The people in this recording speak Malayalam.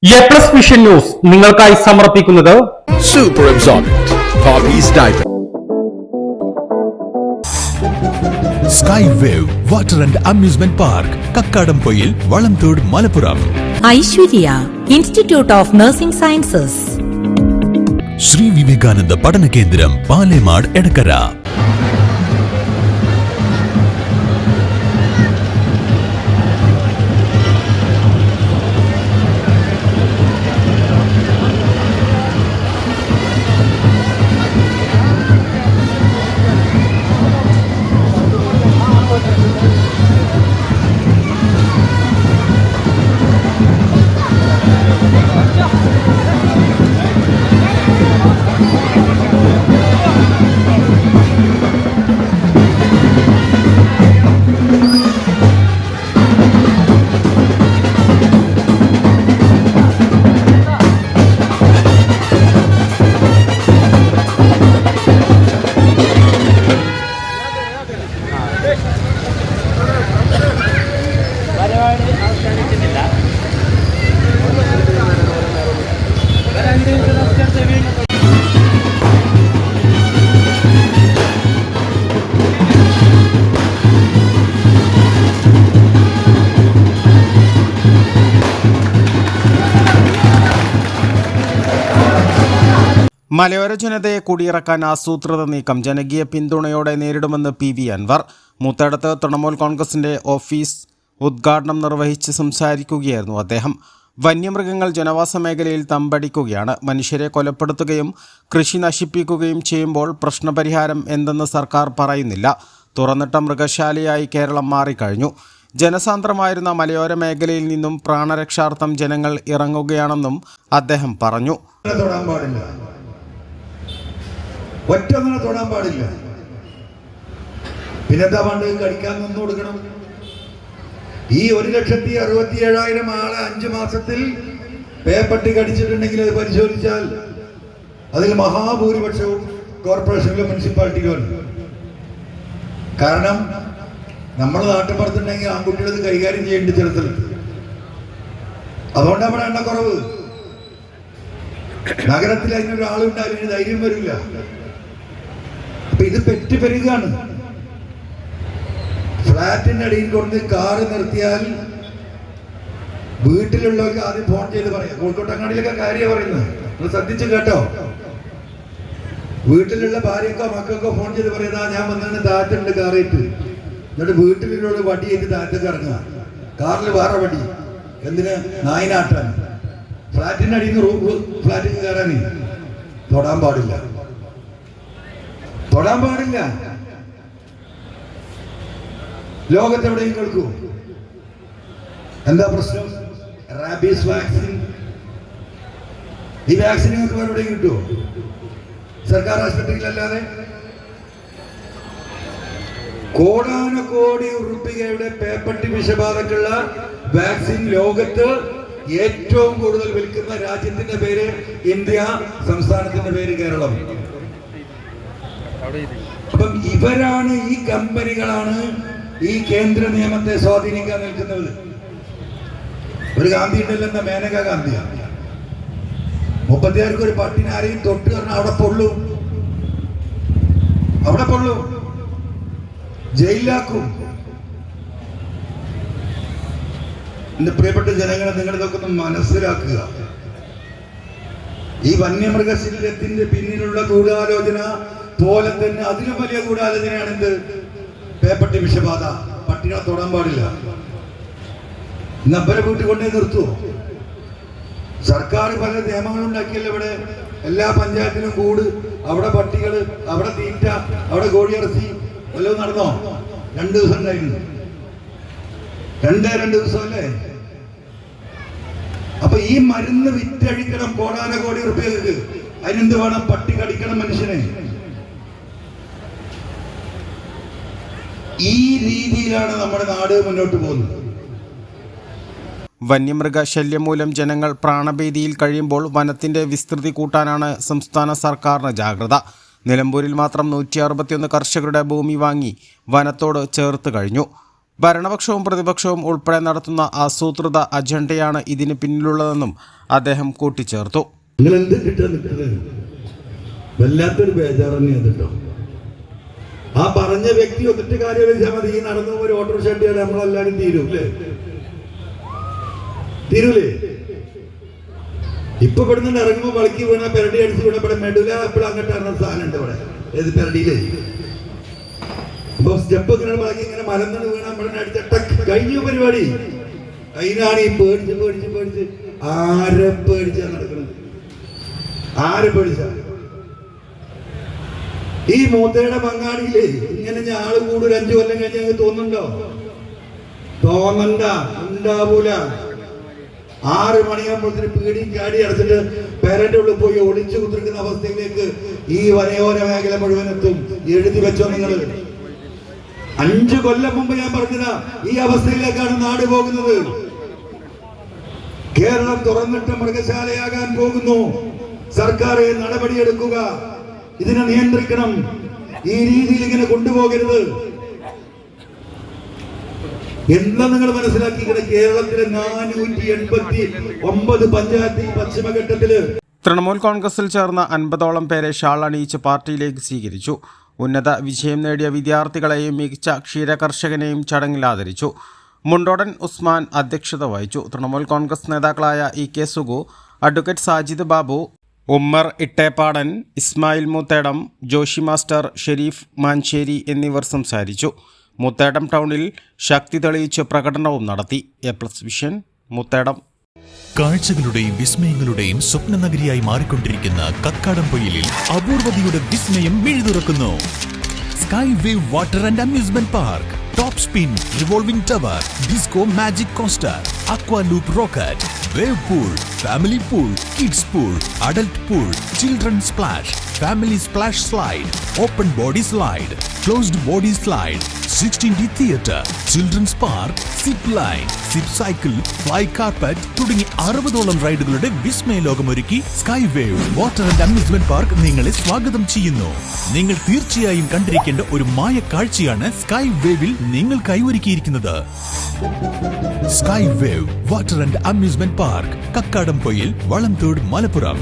എ+ വിഷൻ ന്യൂസ് നിങ്ങൾക്കായി സമർപ്പിക്കുന്നത് Super Absorbent Poppy's Diaper. Sky Wave Water and Amusement Park, Kakkadampoyil, Valamthood, Malappuram. Aishwarya Institute of Nursing Sciences. Sri Vivekananda Padana Kendram, Palemad, Edakara. മലയോര ജനതയെ കുടിയിറക്കാൻ ആസൂത്രിത നീക്കം ജനകീയ പിന്തുണയോടെ നേരിടുമെന്ന് PV അൻവർ. മൂത്തേടത്ത് തൃണമൂൽ കോൺഗ്രസിന്റെ ഓഫീസ് ഉദ്ഘാടനം നിർവഹിച്ച് സംസാരിക്കുകയായിരുന്നു അദ്ദേഹം. വന്യമൃഗങ്ങൾ ജനവാസ മേഖലയിൽ തമ്പടിക്കുകയാണ്. മനുഷ്യരെ കൊലപ്പെടുത്തുകയും കൃഷി നശിപ്പിക്കുകയും ചെയ്യുമ്പോൾ പ്രശ്നപരിഹാരം എന്തെന്ന് സർക്കാർ പറയുന്നില്ല. തുറന്നിട്ട മൃഗശാലയായി കേരളം മാറിക്കഴിഞ്ഞു. ജനസാന്ദ്രമായിരുന്ന മലയോര മേഖലയിൽ നിന്നും പ്രാണരക്ഷാർത്ഥം ജനങ്ങൾ ഇറങ്ങുകയാണെന്നും അദ്ദേഹം പറഞ്ഞു. ഒറ്റൊന്നിനെ തൊടാൻ പാടില്ല. പിന്നെന്താ പണ്ട് കടിക്കാൻ നിന്ന് കൊടുക്കണം? ഈ 1,67,000 ആളെ 5 മാസത്തിൽ പേപ്പട്ടി കടിച്ചിട്ടുണ്ടെങ്കിൽ അത് പരിശോധിച്ചാൽ അതിൽ മഹാഭൂരിപക്ഷവും കോർപ്പറേഷനിലും മുനിസിപ്പാലിറ്റിയിലും. കാരണം നമ്മൾ നാട്ടുപുറത്തുണ്ടെങ്കിൽ ആൺകുട്ടികൾ കൈകാര്യം ചെയ്യേണ്ട ചിലത്തിൽ. അതുകൊണ്ട് നമ്മുടെ എണ്ണക്കുറവ്. നഗരത്തിൽ അതിനൊരാളുണ്ടായാലും ധൈര്യം വരില്ല. അപ്പൊ ഇത് പെറ്റ് പെരുകാണ്. ഫ്ലാറ്റിന്റെ അടിയിൽ കൊണ്ട് കാറ് നിർത്തിയാൽ വീട്ടിലുള്ളവർക്ക് ആദ്യം ഫോൺ ചെയ്ത് പറയാം. കോഴിക്കോട്ടങ്ങാടിയിലൊക്കെ കാര്യം പറയുന്നത് നിങ്ങൾ ശ്രദ്ധിച്ചു കേട്ടോ. വീട്ടിലുള്ള ഭാര്യക്കോ മക്കൾക്കോ ഫോൺ ചെയ്ത് പറയുന്നതാ ഞാൻ വന്നതിന് താഴത്തുണ്ട് കാറേറ്റ്. എന്നിട്ട് വീട്ടിലുള്ള വടിയേറ്റ് താഴത്തേക്ക് ഇറങ്ങുക. കാറിൽ വേറെ വടി. എന്തിന്? നായിനാട്ടാൻ. ഫ്ലാറ്റിന്റെ അടിയിൽ നിന്ന് ഫ്ലാറ്റിൽ കയറാൻ തൊടാൻ പാടില്ല. തൊടാൻ പാടില്ല. ലോകത്തെവിടെയും കേൾക്കൂ. എന്താ പ്രശ്നം? Rabies vaccine. ഈ വാക്സിൻ നിങ്ങൾക്ക് എവിടെയും കിട്ടുമോ? സർക്കാർ ആശുപത്രിയിലല്ലാതെ. കോടാനുകോടി ഉറുപ്പികയുടെ പേപ്പട്ടി വിഷബാധക്കുള്ള വാക്സിൻ ലോകത്ത് ഏറ്റവും കൂടുതൽ വിൽക്കുന്ന രാജ്യത്തിന്റെ പേര് ഇന്ത്യ, സംസ്ഥാനത്തിന്റെ പേര് കേരളം. അപ്പം ഇവരാണ്, ഈ കമ്പനികളാണ് ഈ കേന്ദ്ര നിയമത്തെ സ്വാധീനിക്കാൻ നിൽക്കുന്നത്. ഒരു ഗാന്ധി ഉണ്ടല്ലോ, മേനക ഗാന്ധിയാണ്. 36 ഒരു പട്ടിനെ ആരെയും തൊട്ട് പറഞ്ഞാൽ അവിടെ പൊള്ളും, അവിടെ പൊള്ളും, ജയിലിലാക്കും. എന്റെ പ്രിയപ്പെട്ട ജനങ്ങളെ, നിങ്ങളിതൊക്കെ ഒന്ന് മനസ്സിലാക്കുക. ഈ വന്യമൃഗശല്യത്തിന്റെ പിന്നിലുള്ള ഗൂഢാലോചന പോലെ തന്നെ അതിലും വലിയ ഗൂഢാലോചനയാണ് എന്ത്? പേപ്പട്ടി വിഷബാധ. പട്ടികളെ തൊടാൻ പാടില്ല. നമ്പരെ വീട്ടിൽ കൊണ്ടേ നിർത്തുവോ? സർക്കാർ പല നിയമങ്ങളും ഉണ്ടാക്കിയല്ലോ ഇവിടെ. എല്ലാ പഞ്ചായത്തിലും കൂട്, അവിടെ പട്ടികൾ, അവിടെ തീറ്റ, അവിടെ കോഴിയിറച്ചി. വല്ലതും നടന്നോ? 2 ദിവസം ഉണ്ടായിരുന്നു. 2 ദിവസം അല്ലേ? അപ്പൊ ഈ മരുന്ന് വിറ്റഴിക്കണം കോടാനുകോടി ഉറുപ്പികൾക്ക്. അതിനെന്ത് വേണം? പട്ടി കടിക്കണം മനുഷ്യനെ. ഈ രീതിയിലാണ് നമ്മുടെ നാട് മുന്നോട്ട് പോകുന്നത്. വന്യമൃഗശല്യം മൂലം ജനങ്ങൾ പ്രാണഭീതിയിൽ കഴിയുമ്പോൾ വനത്തിന്റെ വിസ്തൃതി കൂട്ടാനാണ് സംസ്ഥാന സർക്കാരിന് ജാഗ്രത. നിലമ്പൂരിൽ മാത്രം 161 കർഷകരുടെ ഭൂമി വാങ്ങി വനത്തോട് ചേർത്ത് കഴിഞ്ഞു. ഭരണപക്ഷവും പ്രതിപക്ഷവും ഉൾപ്പെടെ നടത്തുന്ന ആസൂത്രിത അജണ്ടയാണ് ഇതിന് പിന്നിലുള്ളതെന്നും അദ്ദേഹം കൂട്ടിച്ചേർത്തു. നിങ്ങൾ എന്ത് കിട്ടാൻ നിൽക്കുന്നത്? വല്ലാത്തൊരു ബേജാർ തന്നെയാണ് കേട്ടോ. ആ പറഞ്ഞ വ്യക്തി ഒന്നിട്ട് കാര്യം വെച്ചാൽ മതി. ഈ നടന്നു ഒരു ഓട്ടോറിക്ഷ അടിയാണ് നമ്മളെല്ലാവരും തീരൂലേ? ഇപ്പൊ ഇവിടുന്ന് ഇറങ്ങുമ്പോൾ വളക്കി വീണ പെരടി അടിച്ച് വീണ ഇവിടെ മെഡുല എപ്പോഴും അങ്ങോട്ടാണ് സാധനം ഉണ്ട് ഇവിടെ. ഏത് പെരടിയില് അപ്പൊ സ്റ്റെപ്പ് ഇങ്ങനെ വളക്കി ഇങ്ങനെ മലന്നാണ് വീണ ഇവിടെ അടിച്ച കഴിഞ്ഞ പരിപാടി. അതിനാണ് ഈ പേടിച്ച് ആരെ പേടിച്ചാ നടക്കുന്നത്? ആരെ പേടിച്ച? ഈ മൂത്തയുടെ പങ്കാളിയില്ലേ ഇങ്ങനെ ആള് കൂടുതൽ 5 കൊല്ലം കഴിഞ്ഞ് ഞങ്ങൾക്ക് തോന്നുന്നുണ്ടോ? തോന്നണ്ട, ഉണ്ടാവൂല. 6 മണിയാകുമ്പോഴത്തേന് പീടിയും കാടി അടച്ചിട്ട് പേരന്റെ ഉള്ളിൽ പോയി ഒളിച്ചു കുത്തിരിക്കുന്ന അവസ്ഥയിലേക്ക് ഈ വനയോര മേഖല മുഴുവൻ എത്തും. എഴുതി വെച്ചോ നിങ്ങൾ. 5 കൊല്ലം മുമ്പ് ഞാൻ പറഞ്ഞതാ ഈ അവസ്ഥയിലേക്കാണ് നാട് പോകുന്നത്. കേരളം തുറന്നിട്ട് മൃഗശാലയാകാൻ പോകുന്നു. സർക്കാർ നടപടിയെടുക്കുക, ഇതിനെ നിയന്ത്രിക്കണം. ഈ രീതിയിൽ ഇങ്ങനെ കൊണ്ടുപോകരുത്. എന്താ നിങ്ങൾ മനസ്സിലാക്കിക്കണേ? കേരളത്തിലെ 489 പഞ്ചായത്തിൽ പശ്ചിമഘട്ടത്തില് തൃണമൂൽ കോൺഗ്രസിൽ ചേർന്ന 50ഓളം പേരെ ഷാൾ അണിയിച്ച് പാർട്ടിയിലേക്ക് സ്വീകരിച്ചു. ഉന്നത വിജയം നേടിയ വിദ്യാർത്ഥികളെയും മികച്ച ക്ഷീരകർഷകനെയും ചടങ്ങിൽ ആദരിച്ചു. മുണ്ടോടൻ ഉസ്മാൻ അധ്യക്ഷത വഹിച്ചു. തൃണമൂൽ കോൺഗ്രസ് നേതാക്കളായ EK Sugu, advocate Sajid Babu, Ummer Ittepadan, Ismail Moothedam, Joshi master, Sharif Mancheri എന്നിവർ സംസാരിച്ചു. മുത്തേടം ടൗണിൽ ശക്തി തെളിയിച്ച് പ്രകടനവും നടത്തി. A+ vision, Muthedam. കാഴ്ചകളുടെയും വിസ്മയങ്ങളുടെയും സ്വപ്നനഗരിയായി മാറിക്കൊണ്ടിരിക്കുന്ന കക്കാടംപൊയിലിൽ അപൂർവതയുടെ വിസ്മയം മിഴിതുറക്കുന്നു. Sky wave water and amusement park, top spin, revolving tower, disco magic coaster, aqua loop rocket, wave pool, family pool, kids pool, adult pool, children splash, family splash slide, open body slide, closed body slide, 16D theatre, children's park, zip line, zip cycle, fly carpet തുടങ്ങി 60ഓളം റൈഡുകളുടെ വിസ്മയ ലോകമൊരുക്കി sky wave water and amusement park നിങ്ങളെ സ്വാഗതം ചെയ്യുന്നു. നിങ്ങൾ തീർച്ചയായും കണ്ടിരിക്കേണ്ട ഒരു മായ കാഴ്ചയാണ് സ്കൈ വേവിൽ നിങ്ങൾ കൈവരുക്കിയിരിക്കുന്നത്. Sky wave water and amusement park, Kakkadampoyil, Valamthode, Malappuram.